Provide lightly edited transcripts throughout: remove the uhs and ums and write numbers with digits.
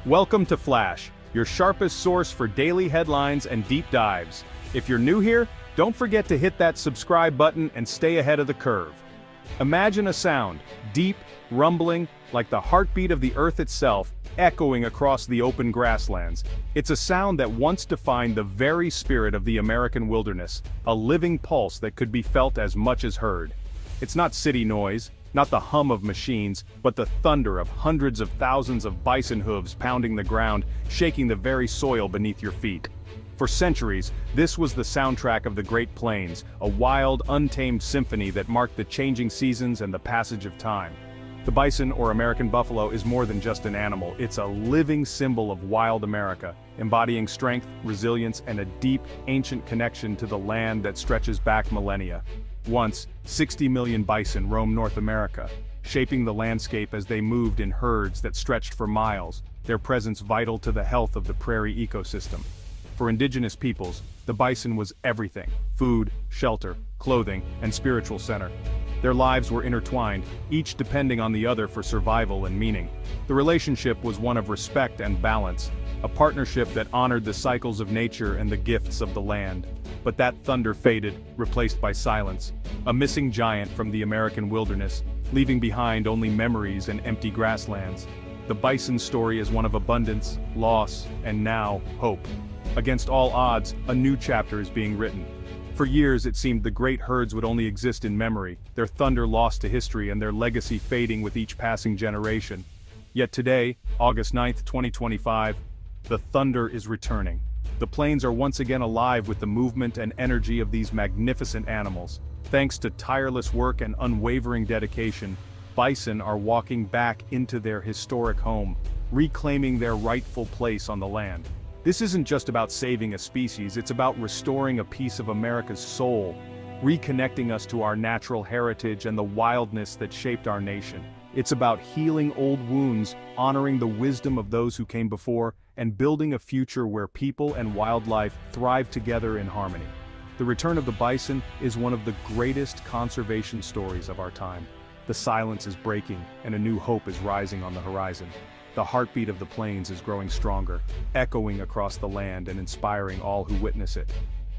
Welcome to Flash, your sharpest source for daily headlines and deep dives. If you're new here, don't forget to hit that subscribe button and stay ahead of the curve. Imagine a sound, deep, rumbling, like the heartbeat of the earth itself, echoing across the open grasslands. It's a sound that once defined the very spirit of the American wilderness, a living pulse that could be felt as much as heard. It's not city noise, not the hum of machines, but the thunder of hundreds of thousands of bison hooves pounding the ground, shaking the very soil beneath your feet. For centuries, this was the soundtrack of the Great Plains, a wild, untamed symphony that marked the changing seasons and the passage of time. The bison, or American buffalo, is more than just an animal. It's a living symbol of wild America, embodying strength, resilience, and a deep, ancient connection to the land that stretches back millennia. Once, 60 million bison roamed North America, shaping the landscape as they moved in herds that stretched for miles, their presence vital to the health of the prairie ecosystem. For indigenous peoples, the bison was everything: food, shelter, clothing, and spiritual center. Their lives were intertwined, each depending on the other for survival and meaning. The relationship was one of respect and balance, a partnership that honored the cycles of nature and the gifts of the land. But that thunder faded, replaced by silence, a missing giant from the American wilderness, leaving behind only memories and empty grasslands. The bison story is one of abundance, loss, and now, hope. Against all odds, a new chapter is being written. For years it seemed the great herds would only exist in memory, their thunder lost to history and their legacy fading with each passing generation. Yet today, August 9, 2025, the thunder is returning. The plains are once again alive with the movement and energy of these magnificent animals. Thanks to tireless work and unwavering dedication, bison are walking back into their historic home, reclaiming their rightful place on the land. This isn't just about saving a species, it's about restoring a piece of America's soul, reconnecting us to our natural heritage and the wildness that shaped our nation. It's about healing old wounds, honoring the wisdom of those who came before, and building a future where people and wildlife thrive together in harmony. The return of the bison is one of the greatest conservation stories of our time. The silence is breaking, and a new hope is rising on the horizon. The heartbeat of the plains is growing stronger, echoing across the land and inspiring all who witness it.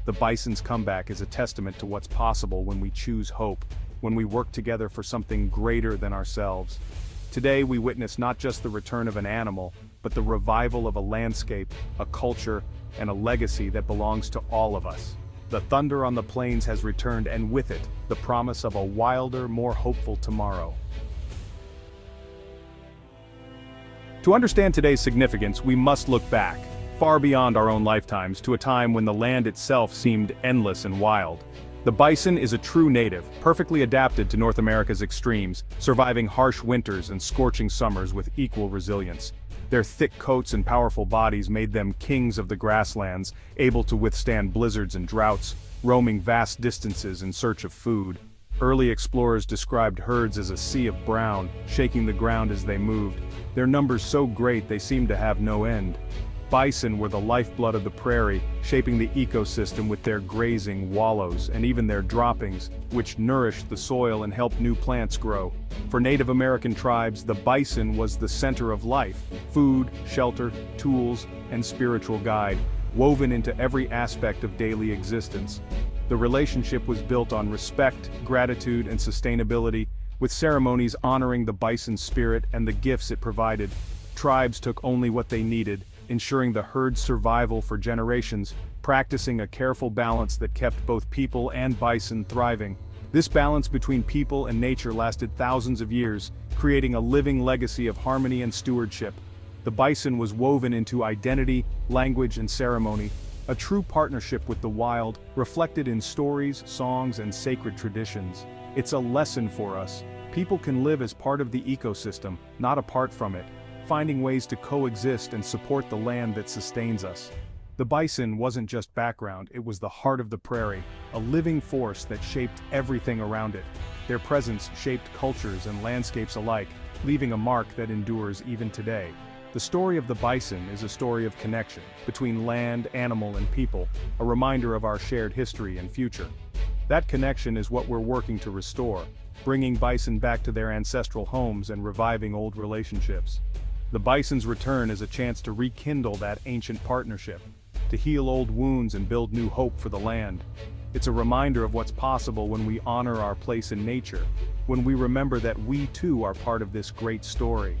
The bison's comeback is a testament to what's possible when we choose hope, when we work together for something greater than ourselves. Today we witness not just the return of an animal, but the revival of a landscape, a culture, and a legacy that belongs to all of us. The thunder on the plains has returned, and with it, the promise of a wilder, more hopeful tomorrow. To understand today's significance, we must look back, far beyond our own lifetimes, to a time when the land itself seemed endless and wild. The bison is a true native, perfectly adapted to North America's extremes, surviving harsh winters and scorching summers with equal resilience. Their thick coats and powerful bodies made them kings of the grasslands, able to withstand blizzards and droughts, roaming vast distances in search of food. Early explorers described herds as a sea of brown, shaking the ground as they moved, their numbers so great they seemed to have no end. Bison were the lifeblood of the prairie, shaping the ecosystem with their grazing, wallows, and even their droppings, which nourished the soil and helped new plants grow. For Native American tribes, the bison was the center of life: food, shelter, tools, and spiritual guide, woven into every aspect of daily existence. The relationship was built on respect, gratitude, and sustainability, with ceremonies honoring the bison's spirit and the gifts it provided. Tribes took only what they needed, ensuring the herd's survival for generations, practicing a careful balance that kept both people and bison thriving. This balance between people and nature lasted thousands of years, creating a living legacy of harmony and stewardship. The bison was woven into identity, language, and ceremony, a true partnership with the wild, reflected in stories, songs, and sacred traditions. It's a lesson for us. People can live as part of the ecosystem, not apart from it, finding ways to coexist and support the land that sustains us. The bison wasn't just background, it was the heart of the prairie, a living force that shaped everything around it. Their presence shaped cultures and landscapes alike, leaving a mark that endures even today. The story of the bison is a story of connection between land, animal, and people, a reminder of our shared history and future. That connection is what we're working to restore, bringing bison back to their ancestral homes and reviving old relationships. The bison's return is a chance to rekindle that ancient partnership, to heal old wounds and build new hope for the land. It's a reminder of what's possible when we honor our place in nature, when we remember that we too are part of this great story.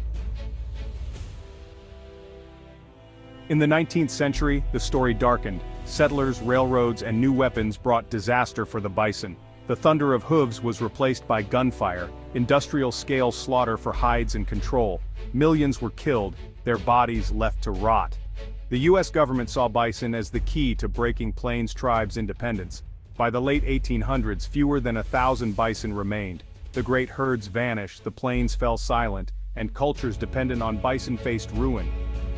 In the 19th century, the story darkened. Settlers, railroads, and new weapons brought disaster for the bison. The thunder of hooves was replaced by gunfire, industrial-scale slaughter for hides and control. Millions were killed, their bodies left to rot. The U.S. government saw bison as the key to breaking Plains tribes' independence. By the late 1800s, fewer than 1,000 bison remained. The great herds vanished, the plains fell silent, and cultures dependent on bison faced ruin.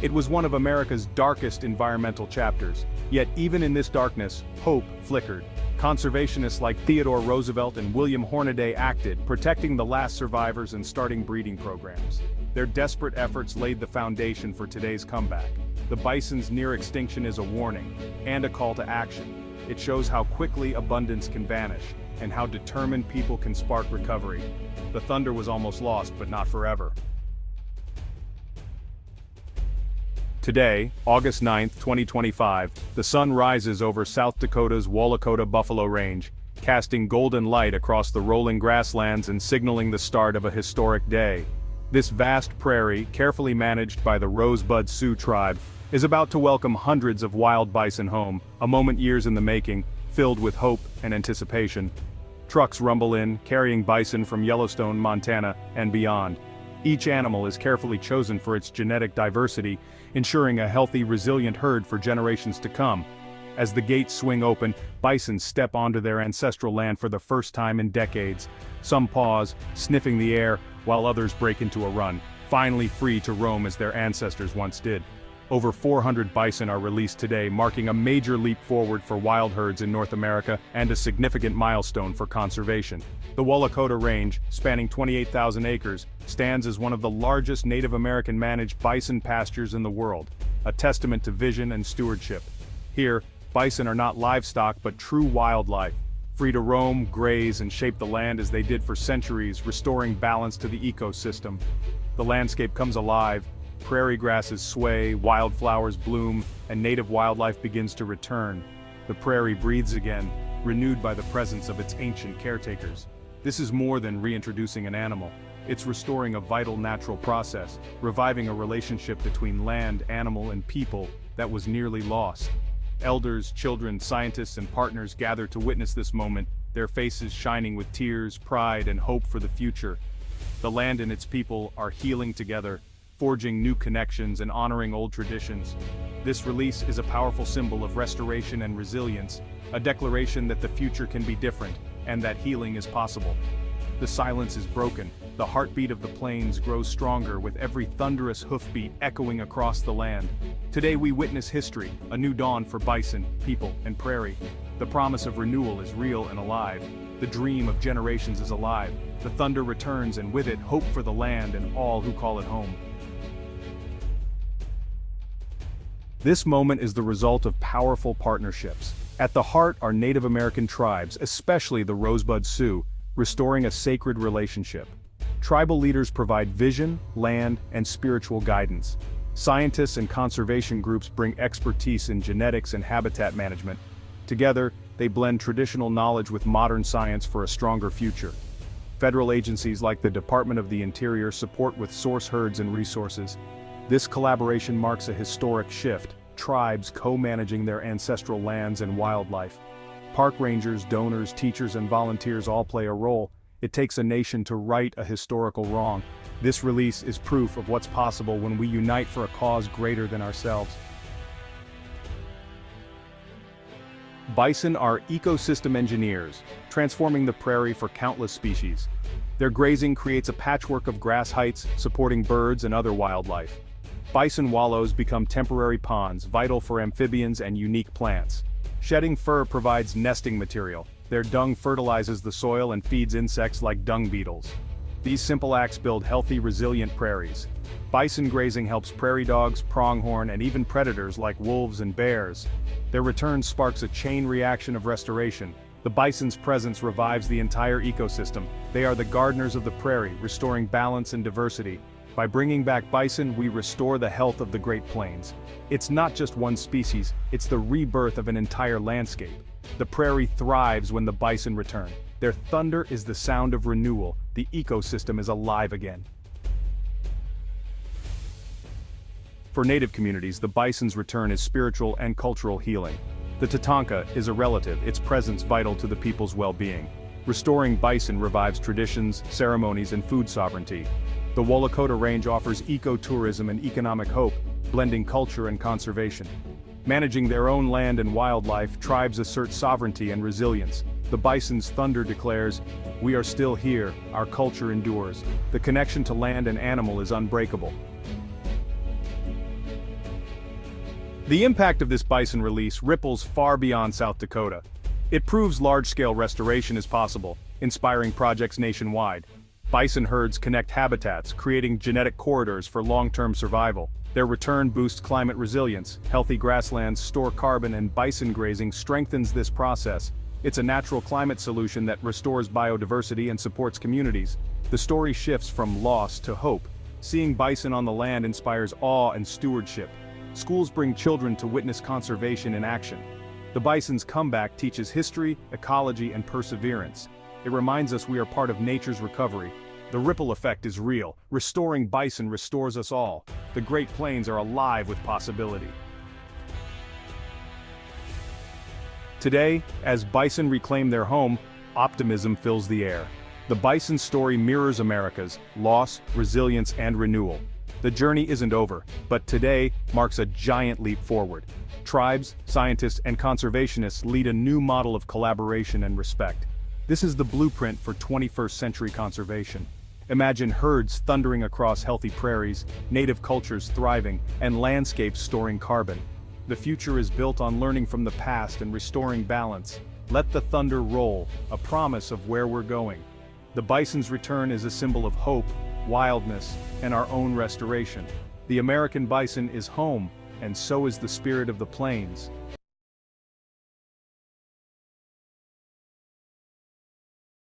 It was one of America's darkest environmental chapters. Yet even in this darkness, hope flickered. Conservationists like Theodore Roosevelt and William Hornaday acted, protecting the last survivors and starting breeding programs. Their desperate efforts laid the foundation for today's comeback. The bison's near extinction is a warning, and a call to action. It shows how quickly abundance can vanish, and how determined people can spark recovery. The thunder was almost lost, but not forever. Today, August 9, 2025, the sun rises over South Dakota's Wallacota Buffalo Range, casting golden light across the rolling grasslands and signaling the start of a historic day. This vast prairie, carefully managed by the Rosebud Sioux tribe, is about to welcome hundreds of wild bison home, a moment years in the making, filled with hope and anticipation. Trucks rumble in, carrying bison from Yellowstone, Montana, and beyond. Each animal is carefully chosen for its genetic diversity, ensuring a healthy, resilient herd for generations to come. As the gates swing open, bison step onto their ancestral land for the first time in decades. Some pause, sniffing the air, while others break into a run, finally free to roam as their ancestors once did. Over 400 bison are released today, marking a major leap forward for wild herds in North America and a significant milestone for conservation. The Wallacota Range, spanning 28,000 acres, stands as one of the largest Native American managed bison pastures in the world, a testament to vision and stewardship. Here, bison are not livestock but true wildlife, free to roam, graze, and shape the land as they did for centuries, restoring balance to the ecosystem. The landscape comes alive, prairie grasses sway, wildflowers bloom, and native wildlife begins to return. The prairie breathes again, renewed by the presence of its ancient caretakers. This is more than reintroducing an animal. It's restoring a vital natural process, reviving a relationship between land, animal, and people that was nearly lost. Elders, children, scientists, and partners gather to witness this moment, their faces shining with tears, pride, and hope for the future. The land and its people are healing together, forging new connections and honoring old traditions. This release is a powerful symbol of restoration and resilience, a declaration that the future can be different, and that healing is possible. The silence is broken. The heartbeat of the plains grows stronger with every thunderous hoofbeat echoing across the land. Today we witness history, a new dawn for bison, people, and prairie. The promise of renewal is real and alive. The dream of generations is alive. The thunder returns, and with it, hope for the land and all who call it home. This moment is the result of powerful partnerships. At the heart are Native American tribes, especially the Rosebud Sioux, restoring a sacred relationship. Tribal leaders provide vision, land, and spiritual guidance. Scientists and conservation groups bring expertise in genetics and habitat management. Together, they blend traditional knowledge with modern science for a stronger future. Federal agencies like the Department of the Interior support with source herds and resources. This collaboration marks a historic shift, tribes co-managing their ancestral lands and wildlife. Park rangers, donors, teachers, and volunteers all play a role. It takes a nation to right a historical wrong. This release is proof of what's possible when we unite for a cause greater than ourselves. Bison are ecosystem engineers, transforming the prairie for countless species. Their grazing creates a patchwork of grass heights, supporting birds and other wildlife. Bison wallows become temporary ponds, vital for amphibians and unique plants. Shedding fur provides nesting material. Their dung fertilizes the soil and feeds insects like dung beetles. These simple acts build healthy, resilient prairies. Bison grazing helps prairie dogs, pronghorn, and even predators like wolves and bears. Their return sparks a chain reaction of restoration. The bison's presence revives the entire ecosystem. They are the gardeners of the prairie, restoring balance and diversity. By bringing back bison, we restore the health of the Great Plains. It's not just one species, it's the rebirth of an entire landscape. The prairie thrives when the bison return. Their thunder is the sound of renewal. The ecosystem is alive again. For native communities, the bison's return is spiritual and cultural healing. The Tatanka is a relative, its presence vital to the people's well-being. Restoring bison revives traditions, ceremonies, and food sovereignty. The Wolakota Range offers ecotourism and economic hope, blending culture and conservation. Managing their own land and wildlife, tribes assert sovereignty and resilience. The bison's thunder declares, "We are still here, our culture endures." The connection to land and animal is unbreakable. The impact of this bison release ripples far beyond South Dakota. It proves large-scale restoration is possible, inspiring projects nationwide. Bison herds connect habitats, creating genetic corridors for long-term survival. Their return boosts climate resilience, healthy grasslands store carbon, and bison grazing strengthens this process. It's a natural climate solution that restores biodiversity and supports communities. The story shifts from loss to hope. Seeing bison on the land inspires awe and stewardship. Schools bring children to witness conservation in action. The bison's comeback teaches history, ecology, and perseverance. It reminds us we are part of nature's recovery. The ripple effect is real. Restoring bison restores us all. The Great Plains are alive with possibility. Today, as bison reclaim their home, optimism fills the air. The bison story mirrors America's loss, resilience, and renewal. The journey isn't over, but today marks a giant leap forward. Tribes, scientists, and conservationists lead a new model of collaboration and respect. This is the blueprint for 21st century conservation. Imagine herds thundering across healthy prairies, native cultures thriving, and landscapes storing carbon. The future is built on learning from the past and restoring balance. Let the thunder roll, a promise of where we're going. The bison's return is a symbol of hope, wildness, and our own restoration. The American bison is home, and so is the spirit of the plains.